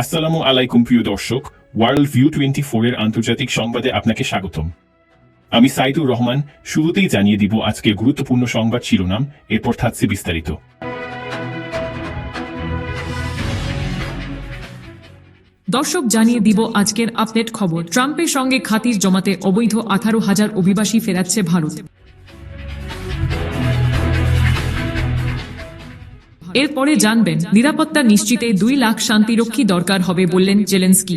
আসসালামু আলাইকুম প্রিয় দর্শক, ওয়ার্ল্ড ভিউ 24 এর আন্তর্জাতিক সংবাদে আপনাকে স্বাগতম। আমি সাইদুর রহমান। শুরুতেই জানিয়ে দিব আজকের গুরুত্বপূর্ণ সংবাদ শিরোনাম, এরপর থাকছে বিস্তারিত। দর্শক, জানিয়ে দিব আজকের আপডেট খবর। ট্রাম্পের সঙ্গে খাতির জমাতে অবৈধ 18,000 অভিবাসী ফেরাচ্ছে ভারত। এরপরে জানবেন, নিরাপত্তা নিশ্চিতে 2 লাখ শান্তিরক্ষী দরকার হবে বললেন জেলেনস্কি।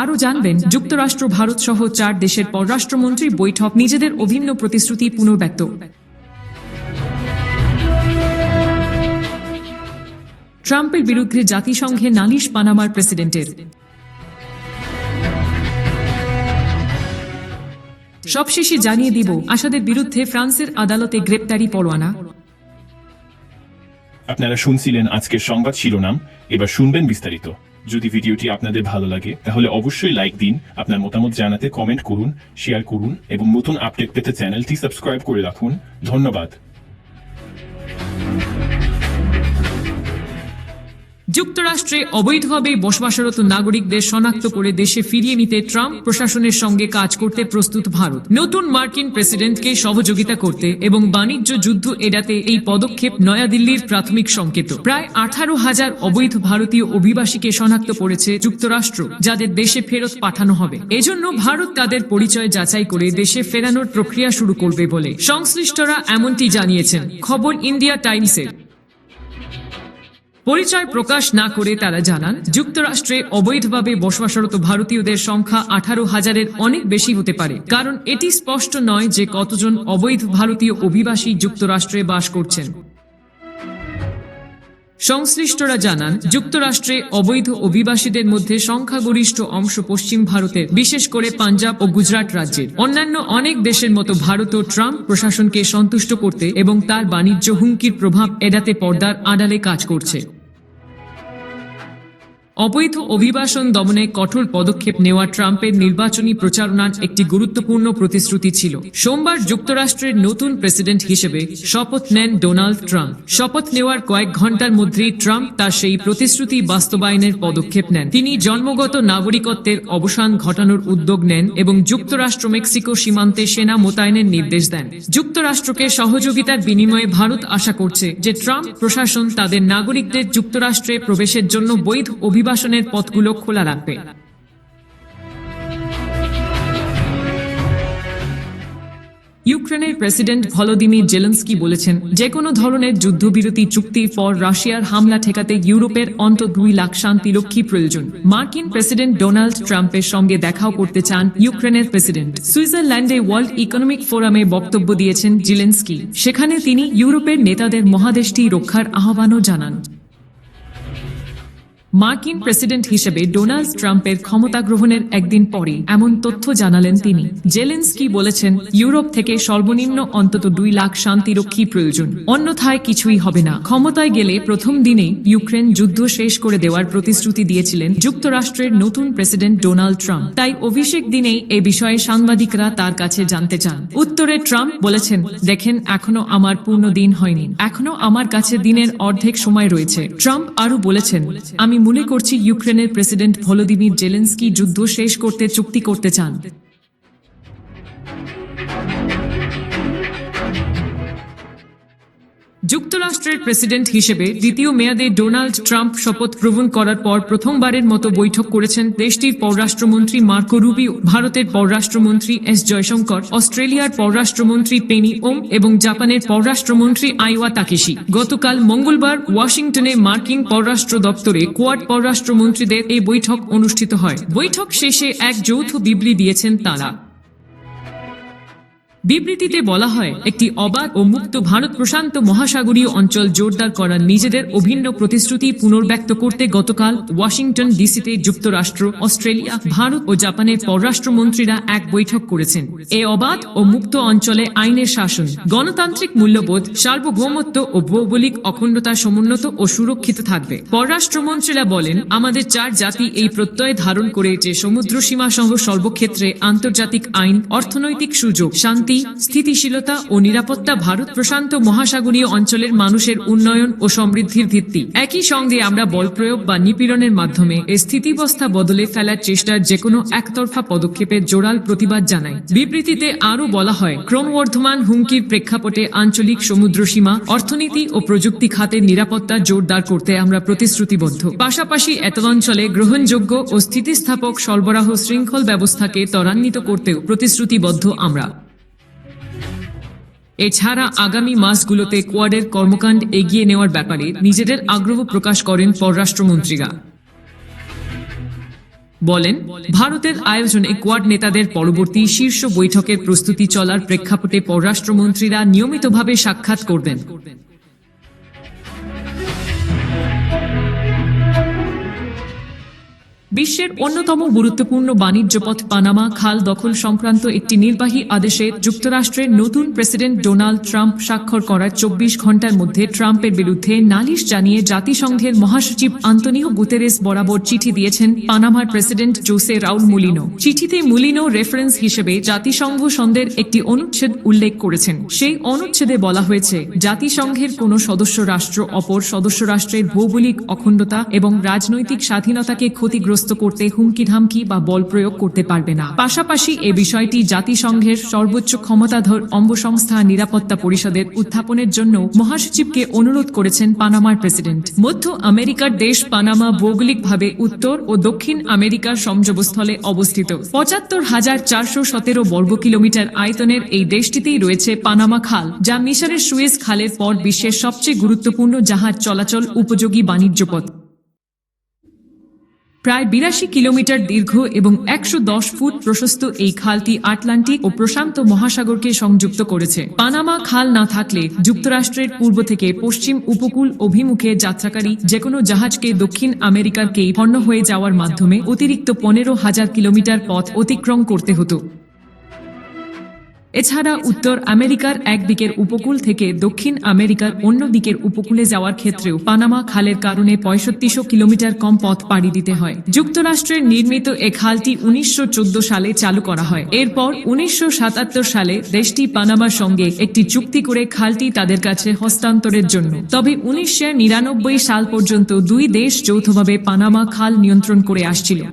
আরও জানবেন, যুক্তরাষ্ট্র ভারত সহ 4 দেশের পররাষ্ট্রমন্ত্রী বৈঠক, নিজেদের অভিন্ন প্রতিশ্রুতি পুনর্ব্যক্ত। ট্রাম্পের বিরুদ্ধে জাতিসংঘে নালিশ পানামার প্রেসিডেন্টের। সবশেষে জানিয়ে দিব আসাদের বিরুদ্ধে ফ্রান্সের আদালতে গ্রেপ্তারি পরোয়ানা। আপনারা শুনছিলেন আজকের সংবাদ শিরোনাম, এবার শুনবেন বিস্তারিত। যদি ভিডিওটি আপনাদের ভালো লাগে তাহলে অবশ্যই লাইক দিন, আপনার মতামত জানাতে কমেন্ট করুন, শেয়ার করুন এবং নতুন আপডেট পেতে চ্যানেলটি সাবস্ক্রাইব করে রাখুন। ধন্যবাদ। যুক্তরাষ্ট্রে অবৈধভাবে বসবাসরত নাগরিকদের শনাক্ত করে দেশে ফিরিয়ে নিতে ট্রাম্প প্রশাসনের সঙ্গে কাজ করতে প্রস্তুত ভারত। নতুন মার্কিন প্রেসিডেন্টকে সহযোগিতা করতে এবং বাণিজ্য যুদ্ধ এড়াতে এই পদক্ষেপ নয়াদিল্লির প্রাথমিক সংকেত। প্রায় 18,000 অবৈধ ভারতীয় অভিবাসীকে শনাক্ত করেছে যুক্তরাষ্ট্র, যাদের দেশে ফেরত পাঠানো হবে। এজন্য ভারত তাদের পরিচয় যাচাই করে দেশে ফেরানোর প্রক্রিয়া শুরু করবে বলে সংশ্লিষ্টরা এমনটি জানিয়েছেন। খবর ইন্ডিয়া টাইমসের। পরিচয় প্রকাশ না করে তারা জানান, যুক্তরাষ্ট্রে অবৈধভাবে বসবাসরত ভারতীয়দের সংখ্যা 18,000-এর অনেক বেশি হতে পারে, কারণ এটি স্পষ্ট নয় যে কতজন অবৈধ ভারতীয় অভিবাসী যুক্তরাষ্ট্রে বাস করছেন। সংশ্লিষ্টরা জানান, যুক্তরাষ্ট্রে অবৈধ অভিবাসীদের মধ্যে সংখ্যাগরিষ্ঠ অংশ পশ্চিম ভারতের, বিশেষ করে পাঞ্জাব ও গুজরাট রাজ্যের। অন্যান্য অনেক দেশের মতো ভারতও ট্রাম্প প্রশাসনকে সন্তুষ্ট করতে এবং তার বাণিজ্য হুমকির প্রভাব এড়াতে পর্দার আড়ালে কাজ করছে। অবৈধ অভিবাসন দমনে কঠোর পদক্ষেপ নেওয়া ট্রাম্পের নির্বাচনী প্রচারণার একটি গুরুত্বপূর্ণ প্রতিশ্রুতি ছিল। সোমবার যুক্তরাষ্ট্রের নতুন প্রেসিডেন্ট হিসেবে শপথ নেন ডোনাল্ড ট্রাম্প। শপথ নেওয়ার কয়েক ঘণ্টার মধ্যেই ট্রাম্প তার সেই প্রতিশ্রুতি বাস্তবায়নের পদক্ষেপ নেন। তিনি জন্মগত নাগরিকত্বের অবসান ঘটানোর উদ্যোগ নেন এবং যুক্তরাষ্ট্র মেক্সিকো সীমান্তে সেনা মোতায়েনের নির্দেশ দেন। যুক্তরাষ্ট্রকে সহযোগিতার বিনিময়ে ভারত আশা করছে যে ট্রাম্প প্রশাসন তাদের নাগরিকদের যুক্তরাষ্ট্রে প্রবেশের জন্য বৈধ অভিবাসনের পথগুলো খোলা রাখবে। ইউক্রেনের প্রেসিডেন্ট ভলোদিমির জেলেনস্কি বলেছেন, যে কোনো ধরনের যুদ্ধবিরতি চুক্তির পর রাশিয়ার হামলা ঠেকাতে ইউরোপের অন্তত 2 লাখ শান্তিরক্ষী প্রয়োজন। মার্কিন প্রেসিডেন্ট ডোনাল্ড ট্রাম্পের সঙ্গে দেখাও করতে চান ইউক্রেনের প্রেসিডেন্ট। সুইজারল্যান্ডে ওয়ার্ল্ড ইকোনমিক ফোরামে বক্তব্য দিয়েছেন জেলেনস্কি। সেখানে তিনি ইউরোপের নেতাদের মহাদেশটি রক্ষার আহ্বানও জানান। মার্কিন প্রেসিডেন্ট হিসেবে ডোনাল্ড ট্রাম্পের ক্ষমতা গ্রহণের একদিন পরে এমন তথ্য জানালেন তিনি। জেলেনস্কি বলেছেন, ইউরোপ থেকে সর্বনিম্ন অন্তত 2 লাখ শান্তিরক্ষী প্রয়োজন, অন্যথায় কিছুই হবে না। ক্ষমতায় গেলে প্রথম দিনেই ইউক্রেন যুদ্ধ শেষ করে দেওয়ার প্রতিশ্রুতি দিয়েছিলেন যুক্তরাষ্ট্রের নতুন প্রেসিডেন্ট ডোনাল্ড ট্রাম্প। তাই অভিষেক দিনেই এ বিষয়ে সাংবাদিকরা তার কাছে জানতে চান। উত্তরে ট্রাম্প বলেছেন, দেখেন, এখনো আমার পূর্ণ দিন হয়নি, এখনো আমার কাছে দিনের অর্ধেক সময় রয়েছে। ট্রাম্প আরও বলেছেন, আমি মনে করছি ইউক্রেনের প্রেসিডেন্ট ভলোদিমির জেলেনস্কি যুদ্ধ শেষ করতে চুক্তি করতে চান। যুক্তরাষ্ট্রের প্রেসিডেন্ট হিসেবে দ্বিতীয় মেয়াদে ডোনাল্ড ট্রাম্প শপথ গ্রহণ করার পর প্রথমবারের মতো বৈঠক করেছেন দেশটির পররাষ্ট্রমন্ত্রী মার্কো রুবিও, ভারতের পররাষ্ট্রমন্ত্রী এস জয়শঙ্কর, অস্ট্রেলিয়ার পররাষ্ট্রমন্ত্রী পেনি ওং এবং জাপানের পররাষ্ট্রমন্ত্রী আইওয়া তাকেশি। গতকাল মঙ্গলবার ওয়াশিংটনে মার্কিন পররাষ্ট্র দপ্তরে কোয়াড পররাষ্ট্রমন্ত্রীদের এই বৈঠক অনুষ্ঠিত হয়। বৈঠক শেষে এক যৌথ বিবৃতি দিয়েছেন তারা। বিবৃতিতে বলা হয়, একটি অবাধ ও মুক্ত ভারত প্রশান্ত মহাসাগরীয় অঞ্চল জোরদার করার নিজেদের অভিন্ন প্রতিশ্রুতি পুনর্ব্যক্ত করতে গতকাল ওয়াশিংটন ডিসিতে যুক্তরাষ্ট্র, অস্ট্রেলিয়া, ভারত ও জাপানের পররাষ্ট্রমন্ত্রীরা এক বৈঠক করেছেন। এ অবাধ ও মুক্ত অঞ্চলে আইনের শাসন, গণতান্ত্রিক মূল্যবোধ, সার্বভৌমত্ব ও ভৌগোলিক অখণ্ডতা সমুন্নত ও সুরক্ষিত থাকবে। পররাষ্ট্রমন্ত্রীরা বলেন, আমাদের 4 জাতি এই প্রত্যয় ধারণ করে যে সমুদ্র সীমা সহ সর্বক্ষেত্রে আন্তর্জাতিক আইন, অর্থনৈতিক সুযোগ, শান্তি শান্তি, স্থিতিশীলতা ও নিরাপত্তা ভারত প্রশান্ত মহাসাগরীয় অঞ্চলের মানুষের উন্নয়ন ও সমৃদ্ধির ভিত্তি। একই সঙ্গে আমরা বলপ্রয়োগ বা নিপীড়নের মাধ্যমে এই স্থিতিবস্থা বদলে ফেলার চেষ্টার যেকোনো একতরফা পদক্ষেপের জোরাল প্রতিবাদ জানাই। বিবৃতিতে আরও বলা হয়, ক্রমবর্ধমান হুমকির প্রেক্ষাপটে আঞ্চলিক সমুদ্রসীমা, অর্থনীতি ও প্রযুক্তি খাতের নিরাপত্তা জোরদার করতে আমরা প্রতিশ্রুতিবদ্ধ। পাশাপাশি এতদঞ্চলে গ্রহণযোগ্য ও স্থিতিস্থাপক সরবরাহ শৃঙ্খল ব্যবস্থাকে ত্বরান্বিত করতেও প্রতিশ্রুতিবদ্ধ আমরা। এছাড়া আগামী মাসগুলোতে কোয়াডের কর্মকাণ্ড এগিয়ে নেওয়ার ব্যাপারে নিজেদের আগ্রহ প্রকাশ করেন পররাষ্ট্রমন্ত্রীরা। বলেন, ভারতের আয়োজনে কোয়াড নেতাদের পরবর্তী শীর্ষ বৈঠকের প্রস্তুতি চলার প্রেক্ষাপটে পররাষ্ট্রমন্ত্রীরা নিয়মিতভাবে সাক্ষাৎ করবেন। বিশ্বের অন্যতম গুরুত্বপূর্ণ বাণিজ্যপথ পানামা খাল দখল সংক্রান্ত একটি নির্বাহী আদেশে যুক্তরাষ্ট্রের নতুন প্রেসিডেন্ট ডোনাল্ড ট্রাম্প স্বাক্ষর করার 24 ঘণ্টার মধ্যে ট্রাম্পের বিরুদ্ধে নালিশ জানিয়ে জাতিসংঘের মহাসচিব আন্তোনিও গুতেরেস বরাবর চিঠি দিয়েছেন পানামার প্রেসিডেন্ট জোসে রাউল মুলিনো। চিঠিতে মুলিনো রেফারেন্স হিসেবে জাতিসংঘ সনদের একটি অনুচ্ছেদ উল্লেখ করেছেন। সেই অনুচ্ছেদে বলা হয়েছে, জাতিসংঘের কোনো সদস্য রাষ্ট্র অপর সদস্য রাষ্ট্রের ভৌগোলিক অখণ্ডতা এবং রাজনৈতিক স্বাধীনতাকে ক্ষতিগ্রস্ত করতে হুমকি-ধামকি বা বল প্রয়োগ করতে পারবে না। পাশাপাশি এ বিষয়টি জাতিসংঘের সর্বোচ্চ ক্ষমতাধর অঙ্গসংস্থা নিরাপত্তা পরিষদের উত্থাপনের জন্য মহাসচিবকে অনুরোধ করেছেন পানামার প্রেসিডেন্ট। মধ্য আমেরিকার দেশ পানামা ভৌগোলিকভাবে উত্তর ও দক্ষিণ আমেরিকার সংযোগস্থলে অবস্থিত। ৭৫,৪১৭ বর্গ কিলোমিটার আয়তনের এই দেশটিতেই রয়েছে পানামা খাল, যা মিশরের সুয়েজ খালের পর বিশ্বের সবচেয়ে গুরুত্বপূর্ণ জাহাজ চলাচল উপযোগী বাণিজ্যপথ। প্রায় ৮২ কিলোমিটার দীর্ঘ এবং ১১০ ফুট প্রশস্ত এই খালটি আটলান্টিক ও প্রশান্ত মহাসাগরকে সংযুক্ত করেছে। পানামা খাল না থাকলে যুক্তরাষ্ট্রের পূর্ব থেকে পশ্চিম উপকূল অভিমুখে যাত্রাকারী যেকোনো জাহাজকে দক্ষিণ আমেরিকার কেপ হর্ন হয়ে যাওয়ার মাধ্যমে অতিরিক্ত ১৫,০০০ কিলোমিটার পথ অতিক্রম করতে হতো। এছাড়া উত্তর আমেরিকার এক দিকের উপকূল থেকে দক্ষিণ আমেরিকার অন্য দিকের উপকূলে যাওয়ার ক্ষেত্রেও পানামা খালের কারণে ৩৫০০ কিলোমিটার কম পথ পাড়ি দিতে হয়। যুক্তরাষ্ট্রের নির্মিত এ খালটি ১৯১৪ সালে চালু করা হয়। এরপর ১৯৭৭ সালে দেশটি পানামার সঙ্গে একটি চুক্তি করে খালটি তাদের কাছে হস্তান্তরের জন্য। তবে ১৯৯৯ সাল পর্যন্ত দুই দেশ যৌথভাবে পানামা খাল নিয়ন্ত্রণ করে আসছিল।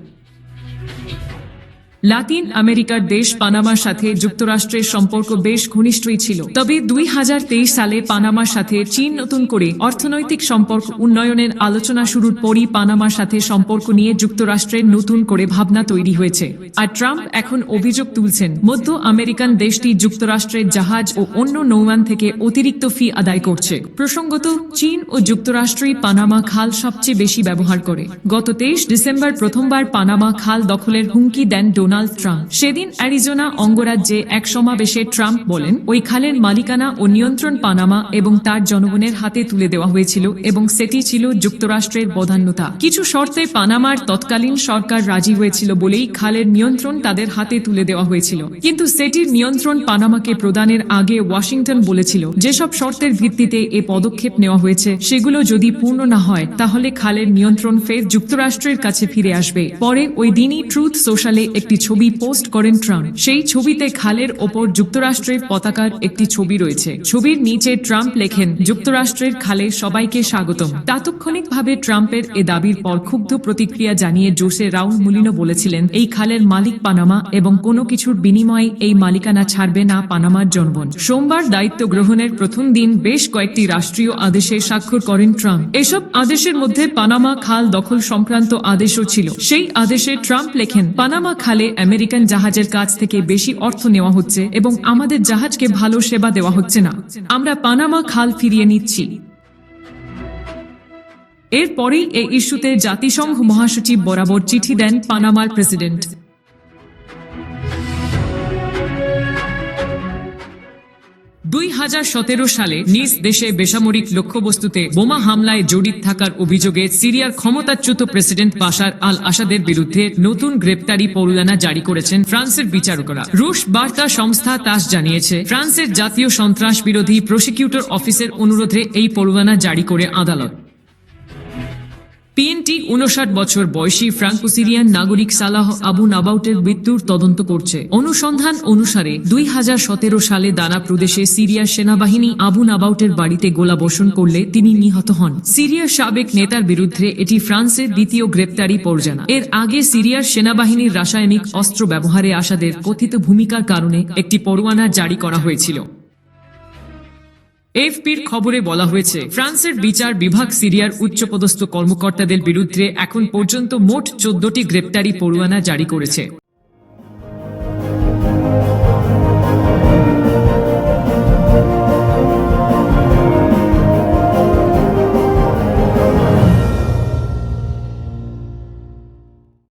লাতিন আমেরিকার দেশ পানামার সাথে যুক্তরাষ্ট্রের সম্পর্ক বেশ ঘনিষ্ঠই ছিল। তবে ২০২৩ সালে পানামার সাথে চীন নতুন করে অর্থনৈতিক সম্পর্ক উন্নয়নের আলোচনা শুরুর পরই পানামার সাথে সম্পর্ক নিয়ে যুক্তরাষ্ট্রের নতুন করে ভাবনা তৈরি হয়েছে। আর ট্রাম্প এখন অভিযোগ তুলছেন, মধ্য আমেরিকান দেশটি যুক্তরাষ্ট্রের জাহাজ ও অন্য নৌযান থেকে অতিরিক্ত ফি আদায় করছে। প্রসঙ্গত, চীন ও যুক্তরাষ্ট্রই পানামা খাল সবচেয়ে বেশি ব্যবহার করে। গত ২৩ ডিসেম্বর প্রথমবার পানামা খাল দখলের হুমকি দেন ডোনাল্ড ট্রাম্প। সেদিন অ্যারিজোনা অঙ্গরাজ্যে এক সমাবেশে ট্রাম্প বলেন, ওই খালের মালিকানা ও নিয়ন্ত্রণ পানামা এবং তার জনগণের হাতে তুলে দেওয়া হয়েছিল এবং সেটি ছিল যুক্তরাষ্ট্রের বদান্যতা। কিছু শর্তে পানামার তৎকালীন সরকার রাজি হয়েছিল বলেই খালের নিয়ন্ত্রণ তাদের হাতে তুলে দেওয়া হয়েছিল। কিন্তু সেটির নিয়ন্ত্রণ পানামাকে প্রদানের আগে ওয়াশিংটন বলেছিল, যেসব শর্তের ভিত্তিতে এ পদক্ষেপ নেওয়া হয়েছে সেগুলো যদি পূর্ণ না হয় তাহলে খালের নিয়ন্ত্রণ ফের যুক্তরাষ্ট্রের কাছে ফিরে আসবে। পরে ওই দিনই ট্রুথ সোশ্যালে একটি ছবি পোস্ট করেন ট্রাম্প। সেই ছবিতে খালের ওপর যুক্তরাষ্ট্রের পতাকার একটি ছবি রয়েছে। ছবির নিচে ট্রাম্প লেখেন, যুক্তরাষ্ট্রের খালে সবাইকে স্বাগতম। তাৎক্ষণিকভাবে ট্রাম্পের এ দাবির পর ক্ষুব্ধ প্রতিক্রিয়া জানিয়ে জোসে রাউল মুলিনো বলেছিলেন, এই খালের মালিক পানামা এবং কোনো কিছুর বিনিময়ে এই মালিকানা ছাড়বে না পানামার জনগণ। সোমবার দায়িত্ব গ্রহণের প্রথম দিন বেশ কয়েকটি রাষ্ট্রীয় আদেশে স্বাক্ষর করেন ট্রাম্প। এসব আদেশের মধ্যে পানামা খাল দখল সংক্রান্ত আদেশও ছিল। সেই আদেশে ট্রাম্প লেখেন, পানামা খালে আমেরিকান জাহাজের কাছ থেকে বেশি অর্থ নেওয়া হচ্ছে এবং আমাদের জাহাজকে ভালো সেবা দেওয়া হচ্ছে না। আমরা পানামা খাল ফিরিয়ে নিচ্ছি। এরপরেই এই ইস্যুতে জাতিসংঘ মহাসচিব বরাবর চিঠি দেন পানামার প্রেসিডেন্ট। ২০১৭ সালে নিজ দেশে বেসামরিক লক্ষ্যবস্তুতে বোমা হামলায় জড়িত থাকার অভিযোগে সিরিয়ার ক্ষমতাচ্যুত প্রেসিডেন্ট বাশার আল আসাদের বিরুদ্ধে নতুন গ্রেপ্তারি পরোয়ানা জারি করেছেন ফ্রান্সের বিচারকরা। রুশ বার্তা সংস্থা তাস জানিয়েছে, ফ্রান্সের জাতীয় সন্ত্রাস বিরোধী প্রসিকিউটর অফিসের অনুরোধে এই পরোয়ানা জারি করে আদালত। পিএনটি 59 বছর বয়সী ফ্রাঙ্কো সিরিয়ান নাগরিক সালাহ আবু নাবাউটের মৃত্যুর তদন্ত করছে। অনুসন্ধান অনুসারে 2017 সালে দানা প্রদেশে সিরিয়ার সেনাবাহিনী আবু নাবাউটের বাড়িতে গোলাবর্ষণ করলে তিনি নিহত হন। সিরিয়ার সাবেক নেতার বিরুদ্ধে এটি ফ্রান্সের দ্বিতীয় গ্রেপ্তারি পর্যানা। এর আগে সিরিয়ার সেনাবাহিনীর রাসায়নিক অস্ত্র ব্যবহারে আসাদের কথিত ভূমিকার কারণে একটি পরোয়ানা জারি করা হয়েছিল। এফপির খবরে বলা হয়েছে, ফ্রান্সের বিচার বিভাগ সিরিয়ার উচ্চপদস্থ কর্মকর্তাদের বিরুদ্ধে এখন পর্যন্ত মোট 14টি গ্রেপ্তারি পরোয়ানা জারি করেছে।